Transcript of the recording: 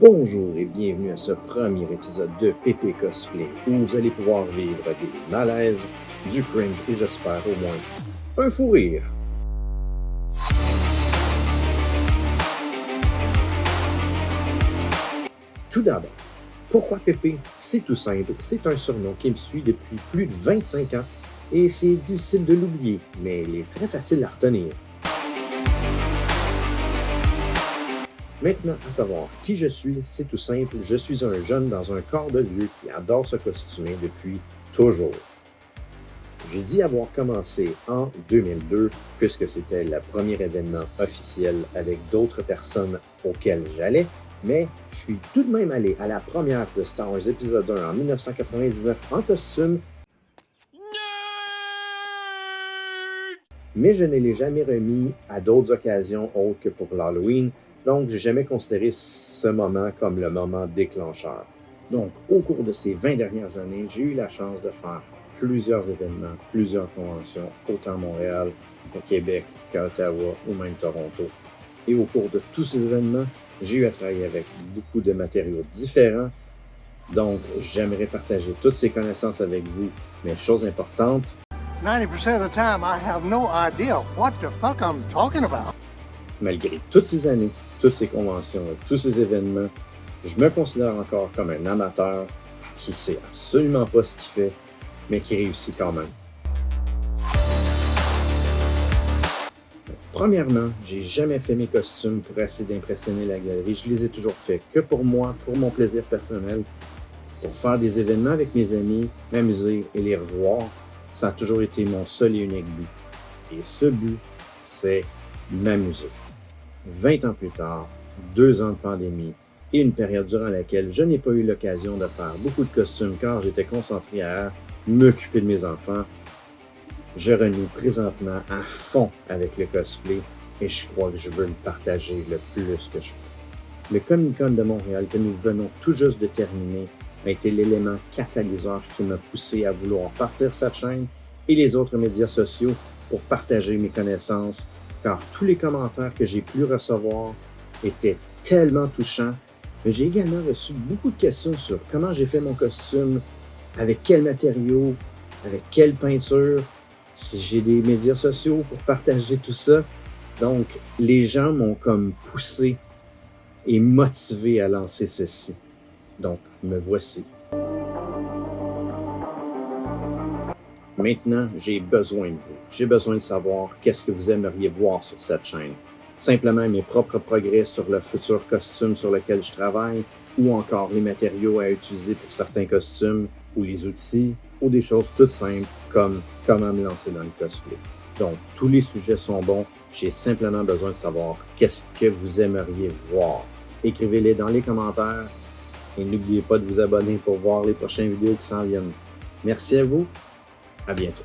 Bonjour et bienvenue à ce premier épisode de Pépé Cosplay où vous allez pouvoir vivre des malaises, du cringe et j'espère au moins un fou rire. Tout d'abord, pourquoi Pépé? C'est tout simple, c'est un surnom qui me suit depuis plus de 25 ans et c'est difficile de l'oublier, mais il est très facile à retenir. Maintenant, à savoir qui je suis, c'est tout simple, je suis un jeune dans un corps de vieux qui adore se costumer depuis toujours. J'ai dit avoir commencé en 2002, puisque c'était le premier événement officiel avec d'autres personnes auxquelles j'allais, mais je suis tout de même allé à la première de Star Wars épisode 1 en 1999 en costume, mais je ne l'ai jamais remis à d'autres occasions autres que pour l'Halloween, donc j'ai jamais considéré ce moment comme le moment déclencheur. Donc, au cours de ces 20 dernières années, j'ai eu la chance de faire plusieurs événements, plusieurs conventions, autant à Montréal, au Québec, qu'à Ottawa ou même Toronto. Et au cours de tous ces événements, j'ai eu à travailler avec beaucoup de matériaux différents. Donc, j'aimerais partager toutes ces connaissances avec vous, mais chose importante, 90% of the time, I have no idea what the fuck I'm talking about. malgré toutes ces années, toutes ces conventions, tous ces événements, je me considère encore comme un amateur qui sait absolument pas ce qu'il fait, mais qui réussit quand même. Premièrement, j'ai jamais fait mes costumes pour essayer d'impressionner la galerie. Je les ai toujours fait que pour moi, pour mon plaisir personnel, pour faire des événements avec mes amis, m'amuser et les revoir. Ça a toujours été mon seul et unique but. Et ce but, c'est m'amuser. 20 ans plus tard, 2 ans de pandémie et une période durant laquelle je n'ai pas eu l'occasion de faire beaucoup de costumes car j'étais concentré à m'occuper de mes enfants, je renoue présentement à fond avec le cosplay et je crois que je veux le partager le plus que je peux. Le Comic-Con de Montréal que nous venons tout juste de terminer a été l'élément catalyseur qui m'a poussé à vouloir partir cette chaîne et les autres médias sociaux pour partager mes connaissances, car tous les commentaires que j'ai pu recevoir étaient tellement touchants, mais j'ai également reçu beaucoup de questions sur comment j'ai fait mon costume, avec quels matériaux, avec quelle peinture, si j'ai des médias sociaux pour partager tout ça. Donc, les gens m'ont comme poussé et motivé à lancer ceci. Donc, me voici. Maintenant, j'ai besoin de vous. J'ai besoin de savoir qu'est-ce que vous aimeriez voir sur cette chaîne. Simplement mes propres progrès sur le futur costume sur lequel je travaille, ou encore les matériaux à utiliser pour certains costumes, ou les outils, ou des choses toutes simples comme comment me lancer dans le cosplay. Donc, tous les sujets sont bons. J'ai simplement besoin de savoir qu'est-ce que vous aimeriez voir. Écrivez-les dans les commentaires. Et n'oubliez pas de vous abonner pour voir les prochaines vidéos qui s'en viennent. Merci à vous. À bientôt.